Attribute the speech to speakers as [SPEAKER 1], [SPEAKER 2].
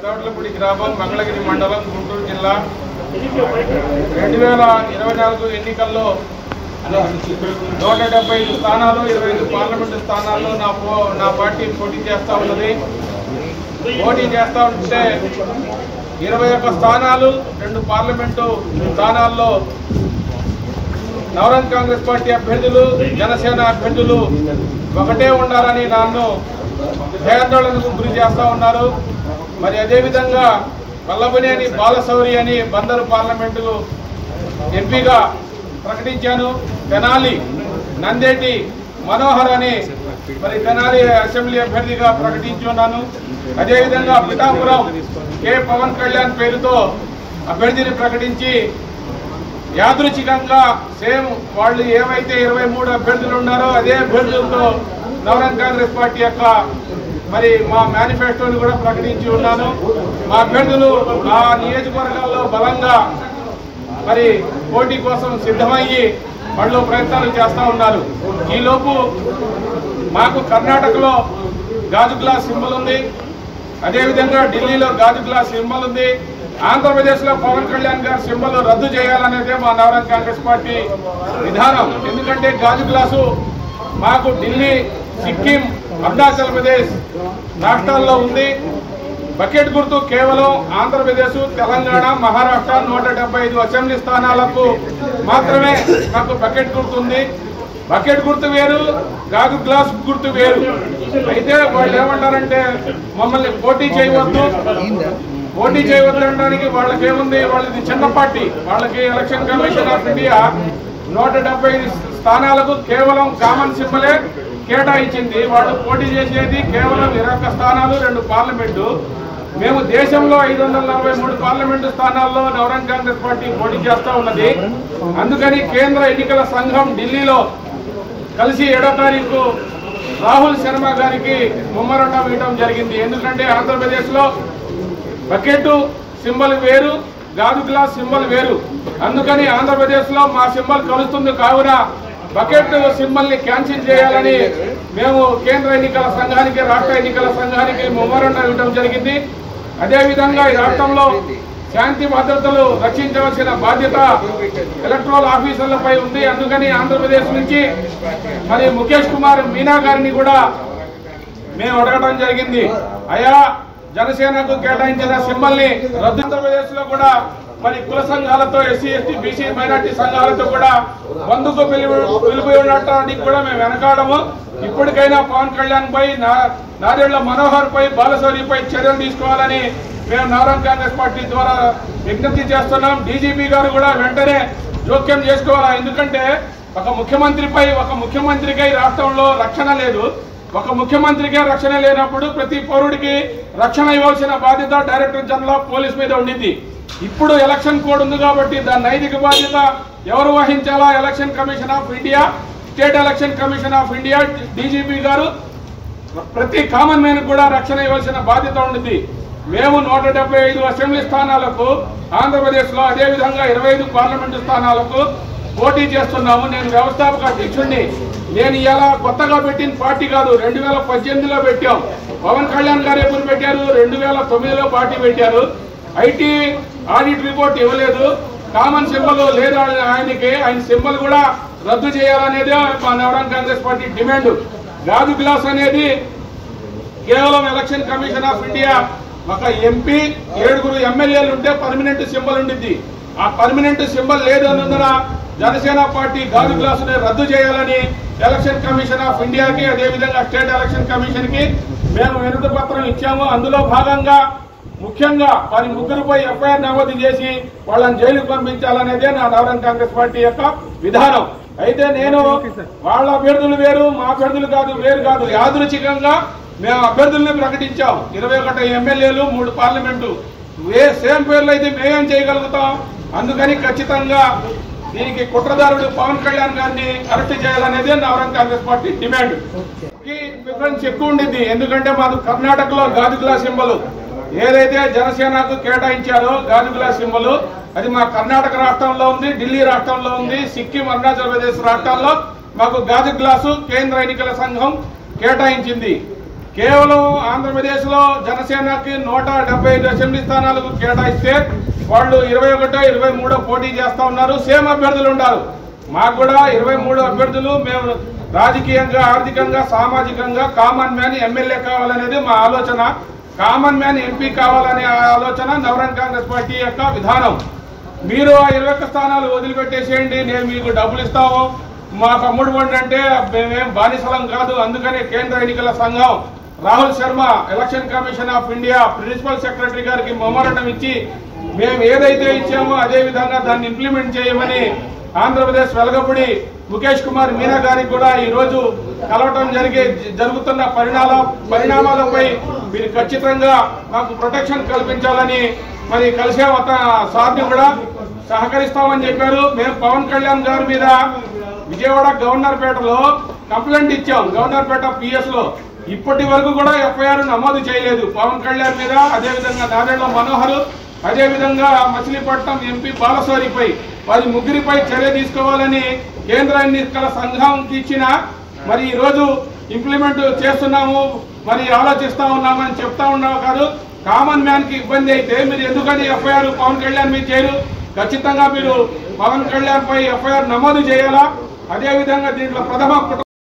[SPEAKER 1] పెదవట్లపూడి గ్రామం, మంగళగిరి మండలం, గుంటూరు జిల్లా. 2024 ఎన్నికల్లో 175 స్థానాలు, 25 పార్లమెంటు స్థానాల్లో నా పార్టీ పోటీ చేస్తూ ఉన్నది. పోటీ చేస్తూ ఉంటే 21 స్థానాలు, 2 పార్లమెంటు స్థానాల్లో నవరంగ్ కాంగ్రెస్ పార్టీ అభ్యర్థులు, జనసేన అభ్యర్థులు ఒకటే ఉండాలని నన్ను భయాందోళనకు గురి చేస్తూ ఉన్నారు. మరి అదేవిధంగా వల్లభనేని బాలశౌరి అని బందరు పార్లమెంటు ఎంపీగా ప్రకటించాను. తెనాలి నందేటి మనోహర్ అని మరి తెనాలి అసెంబ్లీ అభ్యర్థిగా ప్రకటించున్నాను. అదేవిధంగా పిఠాపురం కె పవన్ కళ్యాణ్ పేరుతో అభ్యర్థిని ప్రకటించి యాదృచ్ఛికంగా సేమ్ వాళ్ళు ఏవైతే 23 అభ్యర్థులు ఉన్నారో అదే అభ్యర్థులతో నవరంగ్ కాంగ్రెస్ పార్టీ యొక్క మరి మా మేనిఫెస్టోని కూడా ప్రకటించి ఉన్నాను. మా అభ్యర్థులు ఆ నియోజకవర్గాల్లో బలంగా మరి పోటీ కోసం సిద్ధమయ్యి వాళ్ళు ప్రయత్నాలు చేస్తూ ఉన్నారు. ఈలోపు మాకు కర్ణాటకలో గాజు గ్లాస్ సింబల్ ఉంది, అదేవిధంగా ఢిల్లీలో గాజు గ్లాస్ సింబల్ ఉంది. ఆంధ్రప్రదేశ్లో పవన్ కళ్యాణ్ గారి సింబల్ రద్దు చేయాలనేదే మా నవరంగ్ కాంగ్రెస్ పార్టీ విధానం. ఎందుకంటే గాజు గ్లాసు మాకు ఢిల్లీ, సిక్కిం, అరుణాచల్ ప్రదేశ్ రాష్ట్రాల్లో ఉంది. బకెట్ గుర్తు కేవలం ఆంధ్రప్రదేశ్, తెలంగాణ, మహారాష్ట్ర 175 అసెంబ్లీ స్థానాలకు మాత్రమే మాకు బకెట్ గుర్తు ఉంది. బకెట్ గుర్తు వేరు, గాజు గ్లాస్ గుర్తు వేరు. అయితే వాళ్ళు ఏమంటారంటే మమ్మల్ని పోటీ చేయవద్దు అనడానికి వాళ్ళకి ఏముంది, వాళ్ళది చిన్న పార్టీ. వాళ్ళకి ఎలక్షన్ కమిషన్ ఆఫ్ ఇండియా 175 స్థానాలకు కేవలం కామన్ సింబలే కేటాయించింది. వాళ్ళు పోటీ చేసేది కేవలం 21 స్థానాలు, 2 పార్లమెంటు. మేము దేశంలో 543 పార్లమెంటు స్థానాల్లో నవరంగ్ కాంగ్రెస్ పార్టీ పోటీ చేస్తూ ఉన్నది. అందుకని కేంద్ర ఎన్నికల సంఘం ఢిల్లీలో కలిసి 7వ తారీఖు రాహుల్ శర్మ గారికి ముమ్మరటం ఇవ్వడం జరిగింది. ఎందుకంటే ఆంధ్రప్రదేశ్లో బకెట్ సింబల్ వేరు, గాజు గ్లాస్ సింబల్ వేరు. అందుకని ఆంధ్రప్రదేశ్లో మా సింబల్ కలుస్తుంది. కావున బకెట్ సింబల్ని క్యాన్సిల్ చేయాలని మేము కేంద్ర ఎన్నికల సంఘానికి, రాష్ట్ర ఎన్నికల సంఘానికి మెమోరాండం ఇవ్వడం జరిగింది. అదేవిధంగా ఈ రాష్ట్రంలో శాంతి భద్రతలు రక్షించవలసిన బాధ్యత ఎలక్టరల్ ఆఫీసర్లపై ఉంది. అందుకని ఆంధ్రప్రదేశ్ నుంచి మరి ముఖేష్ కుమార్ మీనా గారిని కూడా మేము అడగడం జరిగింది. అయా జనసేనకు కేటాయించిన సింబల్ని రద్దు. ఆంధ్రప్రదేశ్ లో కూడా మరి కుల సంఘాలతో, ఎస్సీ, ఎస్టీ, బీసీ, మైనార్టీ సంఘాలతో కూడా బంధుకు పిలుపు ఉండటానికి కూడా మేము వెనకాడము. ఇప్పటికైనా పవన్ కళ్యాణ్ పై, నాదెళ్ల మనోహర్ పై, బాలశౌరిపై చర్యలు తీసుకోవాలని మేము నవరంగ్ కాంగ్రెస్ పార్టీ ద్వారా విజ్ఞప్తి చేస్తున్నాం. డీజీపీ గారు కూడా వెంటనే జోక్యం చేసుకోవాలా. ఎందుకంటే ఒక ముఖ్యమంత్రికై రాష్ట్రంలో రక్షణ లేదు. ఒక ముఖ్యమంత్రికే రక్షణ లేనప్పుడు ప్రతి పౌరుడికి రక్షణ ఇవ్వాల్సిన బాధ్యత డైరెక్టర్ జనరల్ ఆఫ్ పోలీస్ మీద ఉండింది. ఇప్పుడు ఎలక్షన్ కోడ్ ఉంది కాబట్టి దాని నైతిక బాధ్యత ఎవరు వహించాలా? Election commission of India, state election commission of India, DGP గారు ప్రతి కామన్ మ్యాన్ కూడా రక్షణ ఇవ్వాల్సిన బాధ్యత ఉండింది. మేము 175 అసెంబ్లీ స్థానాలకు ఆంధ్రప్రదేశ్లో, అదేవిధంగా 25 పార్లమెంటు స్థానాలకు పోటీ చేస్తున్నాము. నేను వ్యవస్థాపక అధ్యక్షుడిని. నేను ఇలా కొత్తగా పెట్టిన పార్టీ కాదు, 2018లో పెట్టాం. పవన్ కళ్యాణ్ గారు ఎప్పుడు పెట్టారు? 2009లో పార్టీ పెట్టారు. ఐటీ ఆడిట్ రిపోర్ట్ ఇవ్వలేదు, కామన్ సింబల్ లేదు ఆయనకి. ఆయన సింబల్ కూడా రద్దు చేయాలనేదే మా నవరంగ్ కాంగ్రెస్ పార్టీ డిమాండ్. గాజు గ్లాస్ అనేది కేవలం ఎలక్షన్ కమిషన్ ఆఫ్ ఇండియా ఒక ఎంపీ, 7 ఎమ్మెల్యేలు ఉంటే పర్మనెంట్ సింబల్ ఉండింది. ఆ పర్మనెంట్ సింబల్ లేదు అన్నందున జనసేన పార్టీ గాజు గ్లాసుని రద్దు చేయాలని ఎలక్షన్ కమిషన్ ఆఫ్ ఇండియాకి, అదేవిధంగా స్టేట్ ఎలక్షన్ కమిషన్ కి మేము వినతి పత్రం ఇచ్చాము. అందులో భాగంగా ముఖ్యంగా వారి 3పై ఎఫ్ఐఆర్ నమోదు చేసి వాళ్ళని జైలుకు పంపించాలనేదే నా నవరంగ్ కాంగ్రెస్ పార్టీ యొక్క విధానం. అయితే నేను వాళ్ళ అభ్యర్థులు వేరు, మా అభ్యర్థులు వేరు కాదు, యాదృచ్ఛికంగా మేము అభ్యర్థుల్ని ప్రకటించాం. 21 ఎమ్మెల్యేలు, 3 పార్లమెంటు, సేమ్ పేర్లు అయితే మేమేం చేయగలుగుతాం? అందుకని ఖచ్చితంగా దీనికి కుట్రదారుడు పవన్ కళ్యాణ్ గారిని అరెస్ట్ చేయాలనేదే Navrang Congress party demand. Difference ఎక్కువ ఉండింది. ఎందుకంటే మాకు కర్ణాటకలో గాజు గ్లాస్ సింబల్ ఏదైతే జనసేనకు కేటాయించారో గాజు గ్లాస్ సింబల్ అది మా కర్ణాటక రాష్ట్రంలో ఉంది, ఢిల్లీ రాష్ట్రంలో ఉంది, సిక్కిం, అరుణాచల్ ప్రదేశ్ రాష్ట్రాల్లో మాకు గాజు గ్లాసు కేంద్ర ఎన్నికల సంఘం కేటాయించింది. కేవలం ఆంధ్రప్రదేశ్ లో జనసేనకి 175 అసెంబ్లీ స్థానాలకు కేటాయిస్తే వాళ్ళు 21, 23 పోటీ చేస్తా ఉన్నారు. సేమ్ అభ్యర్థులు ఉన్నారు. మాకు కూడా 23 అభ్యర్థులు. మేము రాజకీయంగా, ఆర్థికంగా, సామాజికంగా కామన్ మ్యాన్ ఎమ్మెల్యే కావాలనేది మా ఆలోచన. కామన్ మ్యాన్ ఎంపీ కావాలనే ఆలోచన నవరన్ కాంగ్రెస్ పార్టీ యొక్క విధానం. మీరు ఆ 21 స్థానాలు వదిలిపెట్టేసేయండి, నేను మీకు డబ్బులు ఇస్తాము, మాకు అమ్ముడు పండి అంటే మేమేం బానిసలం కాదు. అందుకనే కేంద్ర ఎన్నికల సంఘం Rahul Sharma election commission of India principal secretary గారికి మెమోరాండం ఇచ్చి మేము ఏదైతే ఇచ్చామో అదే విధంగా దాన్ని ఇంప్లిమెంట్ చేయమని ఆంధ్రప్రదేశ్ వెలగపూడి ముఖేష్ కుమార్ మీనా గారికి కూడా ఈ రోజు కలవటం జరుగుతున్న పరిణామాలపై మీరు ఖచ్చితంగా మాకు ప్రొటెక్షన్ కల్పించాలని మరి కలిసే సార్ని కూడా సహకరిస్తామని చెప్పారు. మేము పవన్ కళ్యాణ్ గారి మీద విజయవాడ గవర్నర్పేటలో కంప్లైంట్ ఇచ్చాం. గవర్నర్పేట పిఎస్ లో ఇప్పటి వరకు కూడా ఎఫ్ఐఆర్ నమోదు చేయలేదు పవన్ కళ్యాణ్ మీద. అదేవిధంగా నారాయణ మనోహర్, అదేవిధంగా మచిలీపట్నం ఎంపీ బాలశౌరిపై, వారి ముగ్గురిపై చర్య తీసుకోవాలని కేంద్ర ఎన్నికల సంఘంకి ఇచ్చిన మరి ఈ రోజు ఇంప్లిమెంట్ చేస్తున్నాము, మరి ఆలోచిస్తా ఉన్నామని చెప్తా ఉన్నాము కాదు. కామన్ మ్యాన్ కి ఇబ్బంది అయితే మీరు ఎందుకని ఎఫ్ఐఆర్ పవన్ కళ్యాణ్ మీద చేయరు? ఖచ్చితంగా మీరు పవన్ కళ్యాణ్ పై ఎఫ్ఐఆర్ నమోదు చేయాలా. అదేవిధంగా దీంట్లో ప్రథమ